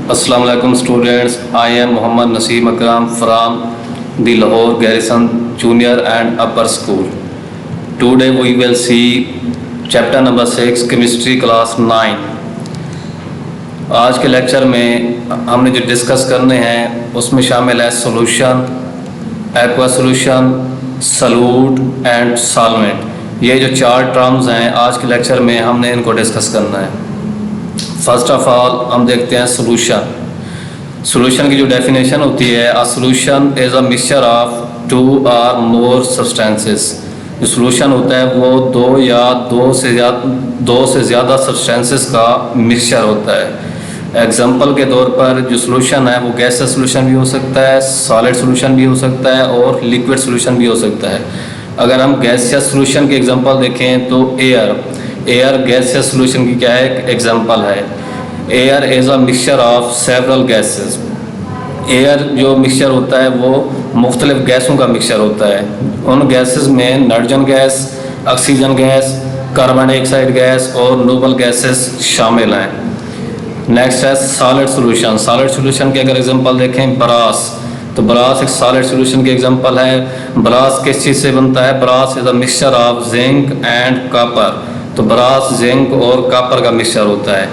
Assalamu alaikum students. I am Muhammad Naseem Akram from the Lahore Garrison Junior and Upper School. Today we will see chapter number 6 chemistry class 9. आज के lecture में हमने जो discuss करने हैं उसमें शामिल है solution, aqua solution, solute and solvent. ये जो चार टर्म्स हैं आज के लेक्चर में हमने इनको डिस्कस करना है। फर्स्ट ऑफ ऑल हम देखते हैं सॉल्यूशन। सॉल्यूशन की जो डेफिनेशन होती है, a solution is a mixture of two or more substances. जो सॉल्यूशन होता है वो दो से ज़्यादा सब्सटेंसेस का मिक्सचर होता है। एग्जांपल के तौर पर जो सॉल्यूशन है वो गैसियस सॉल्यूशन भी हो सकता है, सॉलिड सॉल्यूशन भी हो सकता है और लिक्विड सॉल्यूशन भी हो सकता है। अगर हम गैसियस सॉल्यूशन की एग्जांपल देखें तो एयर गैसियस सॉल्यूशन की क्या है एग्जांपल है। Air is a mixture of several gases. Air जो मिक्सचर होता है वो मुख्तलिफ गैसों का मिक्सचर होता है। उन गैसेस में nitrogen gas, oxygen gas, carbon dioxide gas और नोबल गैसेस शामिल हैं। नेक्स्ट है सॉलिड सॉल्यूशन। सॉलिड सॉल्यूशन की अगर एग्जांपल देखें ब्रास, तो ब्रास एक सॉलिड सॉल्यूशन की एग्जांपल है। ब्रास किस चीज़ से बनता है? Brass is a mixture of zinc and copper. तो ब्रास जिंक और कॉपर का मिक्सचर होता है।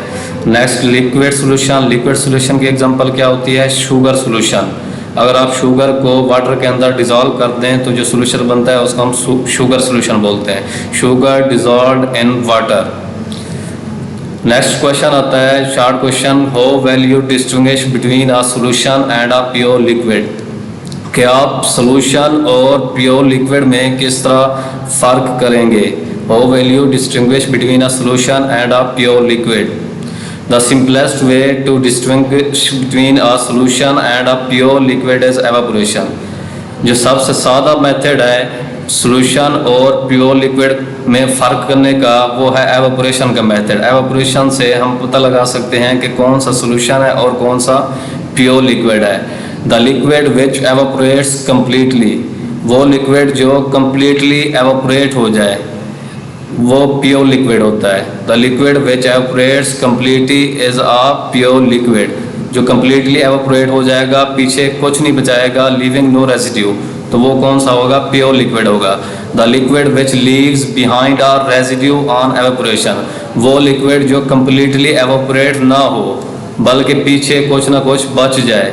Next liquid solution. Liquid solution की एग्जांपल क्या होती है? Sugar solution. अगर आप शुगर को वाटर के अंदर डिज़ोल्व कर दें तो जो सॉल्यूशन बनता है उसको हम शुगर सॉल्यूशन बोलते हैं। Sugar dissolved in water. Next question आता है short question, how will you distinguish between a solution and a pure liquid. कि आप सॉल्यूशन और प्योर लिक्विड में किस तरह फ़र्क करेंगे? How will you distinguish between a solution and a pure liquid. The simplest way to distinguish between a solution and a pure liquid is evaporation. जो सबसे सादा मेथड है सॉल्यूशन और प्योर लिक्विड में फ़र्क करने का वो है एवापोरेशन का मेथड। एवापोरेशन से हम पता लगा सकते हैं कि कौन सा सॉल्यूशन है और कौन सा प्योर लिक्विड है। The liquid which evaporates completely, वो लिक्विड जो कम्प्लीटली एवापोरेट हो जाए वो प्योर लिक्विड होता है। The liquid which evaporates completely is a pure liquid. जो कम्प्लीटली एवापोरेट हो जाएगा, पीछे कुछ नहीं बचाएगा, लीविंग नो रेसिड्यू, तो वो कौन सा होगा? प्योर लिक्विड होगा। The liquid which leaves behind a residue on evaporation, वो लिक्विड जो कम्प्लीटली एवापोरेट ना हो बल्कि पीछे कुछ ना कुछ बच जाए,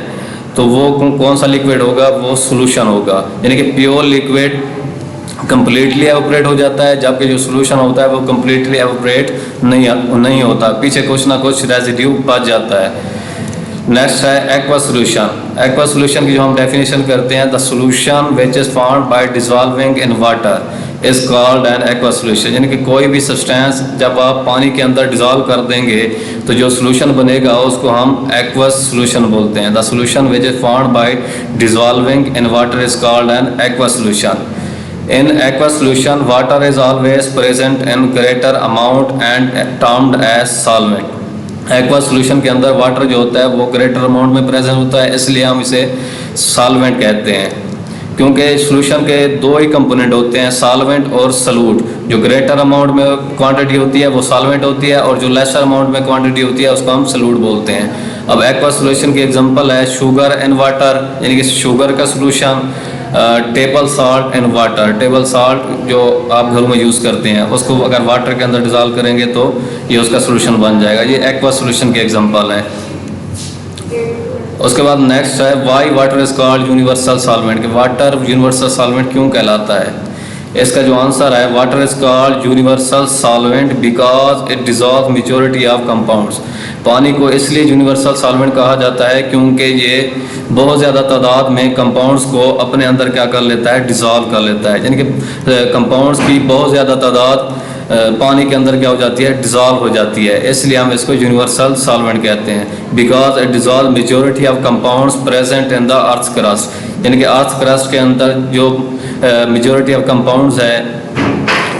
तो वो कौन सा लिक्विड होगा? वो सॉल्यूशन होगा। यानी कि प्योर लिक्विड कम्प्लीटली एवापोरेट हो जाता है, जबकि जो सॉल्यूशन होता है वो कम्प्लीटली एवापोरेट नहीं होता, पीछे कुछ ना कुछ रेसिड्यू बच जाता है। नेक्स्ट है एक्वा सॉल्यूशन। एक्वा सॉल्यूशन की जो हम डेफिनेशन करते हैं, the solution which is formed by dissolving in water is called an aqua solution. यानी कि कोई भी सब्सटेंस जब आप पानी के अंदर डिसॉल्व कर देंगे तो जो सॉल्यूशन बनेगा उसको हम एक्वा सॉल्यूशन बोलते हैं। The solution which is formed by dissolving in water is called an aqua solution. In aqua solution, water is always present in greater amount and termed as solvent. Aqua solution के अंदर water जो होता है वो greater amount में present होता है, इसलिए हम इसे सॉल्वेंट कहते हैं। क्योंकि सॉल्यूशन के दो ही कंपोनेंट होते हैं, सॉल्वेंट और सॉल्यूट। जो ग्रेटर अमाउंट में क्वांटिटी होती है वो सॉल्वेंट होती है और जो लेसर अमाउंट में क्वांटिटी होती है उसको हम सॉल्यूट बोलते हैं। अब एक्वा सॉल्यूशन की एग्जांपल है शुगर इन वाटर, यानी कि शुगर का solution. Table salt and water. Table salt जो आप घरों में यूज़ करते हैं उसको अगर वाटर के अंदर डिज़ोल्व करेंगे तो ये उसका सॉल्यूशन बन जाएगा। ये एक्वा सॉल्यूशन के एग्जांपल है। उसके बाद नेक्स्ट है Y water is called universal solvent. कि वाटर यूनिवर्सल सॉल्वेंट क्यों कहलाता है? इसका जो आंसर है, water is called universal solvent because it dissolve majority of compounds. पानी को इसलिए यूनिवर्सल सॉल्वेंट कहा जाता है क्योंकि ये बहुत ज़्यादा तादाद में कंपाउंड्स को अपने अंदर क्या कर लेता है? डिज़ोल्व कर लेता है। यानी कि कंपाउंड्स की बहुत ज़्यादा तादाद पानी के अंदर क्या हो जाती है? डिज़ोल्व हो जाती है, इसलिए हम इसको यूनिवर्सल सॉल्वेंट कहते हैं। Because it dissolve majority of compounds present in the earth crust. यानी कि अर्थ क्रस्ट के अंदर जो मेजॉरिटी ऑफ कंपाउंड्स है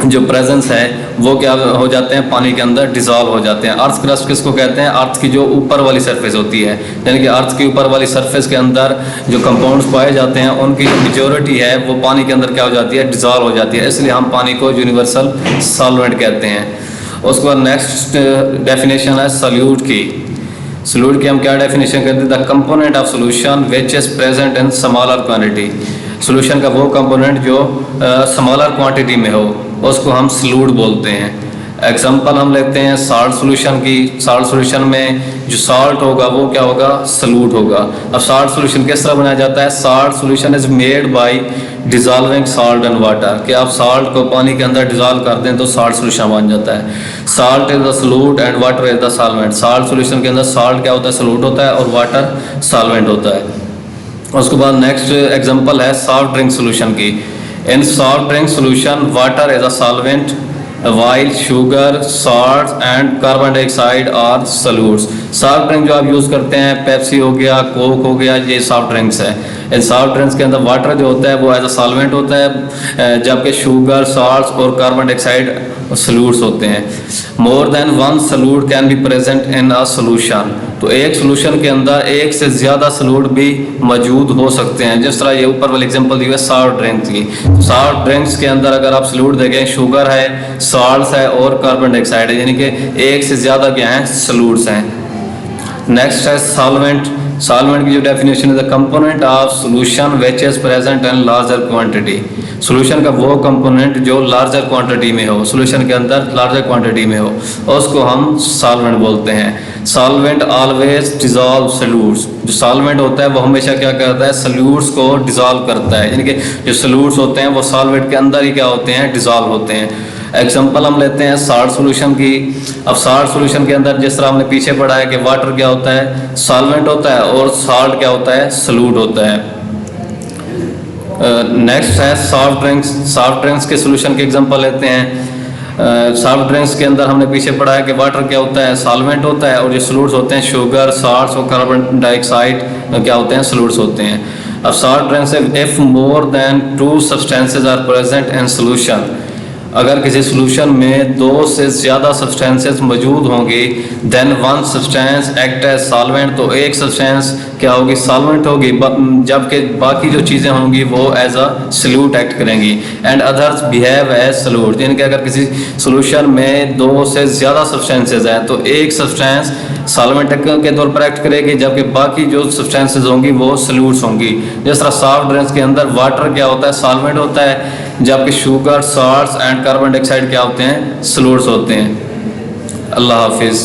जो प्रेजेंस है वो क्या हो जाते हैं? पानी के अंदर डिज़ोल्व हो जाते हैं। अर्थ क्रस्ट किसको कहते हैं? अर्थ की जो ऊपर वाली सरफेस होती है, यानी कि अर्थ की ऊपर वाली सरफेस के अंदर जो कंपाउंड्स पाए जाते हैं उनकी जो मेजॉरिटी है वो पानी के अंदर क्या हो जाती है? डिज़ोल्व हो जाती है, इसलिए हम पानी को यूनिवर्सल सॉल्वेंट कहते हैं। उसके बाद नेक्स्ट डेफिनेशन है सॉल्यूट की। सॉल्यूट की हम क्या डेफिनेशन करते हैं? The component of solution which is present in smaller quantity. Solution का वो कंपोनेंट जो स्मॉलर क्वांटिटी में हो उसको हम सॉल्यूट बोलते हैं। एग्जांपल हम लेते हैं साल्ट सॉल्यूशन की। साल्ट सॉल्यूशन में जो साल्ट होगा वो क्या होगा? सॉल्यूट होगा। अब साल्ट सॉल्यूशन किस तरह बनाया जाता है? Salt solution is made by dissolving salt and water, कि आप साल्ट को पानी के अंदर डिजॉल्व कर दें तो साल्ट सॉल्यूशन बन जाता है। Salt is the solute and water is the solvent. Salt solution के अंदर साल्ट क्या होता है? सॉल्यूट होता है और वाटर सॉल्वेंट होता है। उसके बाद नेक्स्ट एग्जांपल है सॉफ्ट ड्रिंक सॉल्यूशन की। In soft drink solution water is a solvent while sugar salt and carbon dioxide are solutes. Soft drink जो आप यूज़ करते हैं, पेप्सी हो गया, कोक हो गया, ये सॉफ्ट ड्रिंक्स है। इन सॉफ्ट ड्रिंक्स के अंदर वाटर जो होता है वो एज अ सॉल्वेंट होता है, जबकि शुगर सॉल्ट्स और कार्बन डाइऑक्साइड सॉल्यूट्स होते हैं। More than one solute can be present in a solution. तो एक सॉल्यूशन के अंदर एक से ज़्यादा सॉल्यूट भी मौजूद हो सकते हैं। जिस तरह ये ऊपर वाली एग्जांपल दी है सॉफ्ट ड्रिंक्स की। सॉफ्ट ड्रिंक्स के अंदर अगर आप सॉल्यूट देखें, शुगर है, सॉल्ट्स है और कार्बन डाइऑक्साइड है, यानी कि एक से ज़्यादा क्या हैं? सॉल्यूट्स हैं। नेक्स्ट है सॉल्वेंट। सॉल्वेंट की जो डेफिनेशन है the component of solution which is present in larger quantity. Solution का वो कंपोनेंट जो लार्जर क्वांटिटी में हो, सॉल्यूशन के अंदर लार्जर क्वांटिटी में हो, उसको हम सॉल्वेंट बोलते हैं। Solvent always dissolve solutes. जो सॉल्वेंट होता है वो हमेशा क्या करता है? सॉल्यूट्स को डिजॉल्व करता है, यानी कि जो सॉल्यूट्स होते हैं वो सॉल्वेंट के अंदर ही क्या होते हैं? डिजॉल्व होते हैं। एग्जांपल हम लेते हैं साल्ट सॉल्यूशन की। अब साल्ट सॉल्यूशन के अंदर जिस तरह हमने पीछे पढ़ा है कि वाटर क्या होता है? सॉल्वेंट होता है और साल्ट क्या होता है? सॉल्यूट होता है। नेक्स्ट है सॉफ्ट ड्रिंक्स। सॉफ्ट ड्रिंक्स के सॉल्यूशन के एग्जांपल लेते हैं। सॉफ्ट ड्रिंक्स के अंदर हमने पीछे पढ़ा है कि वाटर क्या होता है? सॉल्वेंट होता है और जो सॉल्यूट्स होते हैं शुगर सॉल्ट्स और कार्बन डाइऑक्साइड क्या होते हैं? सॉल्यूट्स होते हैं। अब soft drinks if more than 2 substances are present in solution. अगर किसी सॉल्यूशन में 2 से ज़्यादा सब्सटेंसेस मौजूद होंगी, then one substance act as solvent. तो एक सब्सटेंस क्या होगी? सॉल्वेंट होगी, जबकि बाकी जो चीज़ें होंगी वो एज अ सॉल्यूट एक्ट करेंगी। And others behave as solute, यानी कि अगर किसी सॉल्यूशन में 2 से ज़्यादा सब्सटेंसेस हैं तो एक सब्सटेंस सॉल्वेंट के तौर पर एक्ट करेगी, जबकि बाकी जो सब्सटेंसेस होंगी वो सॉल्यूट्स होंगी। जिस तरह सॉफ्ट ड्रिंक्स के अंदर वाटर क्या होता है? सॉल्वेंट होता है, जबकि sugar salts and carbon dioxide क्या होते हैं? सॉल्यूट्स होते हैं। अल्लाह हाफिज़।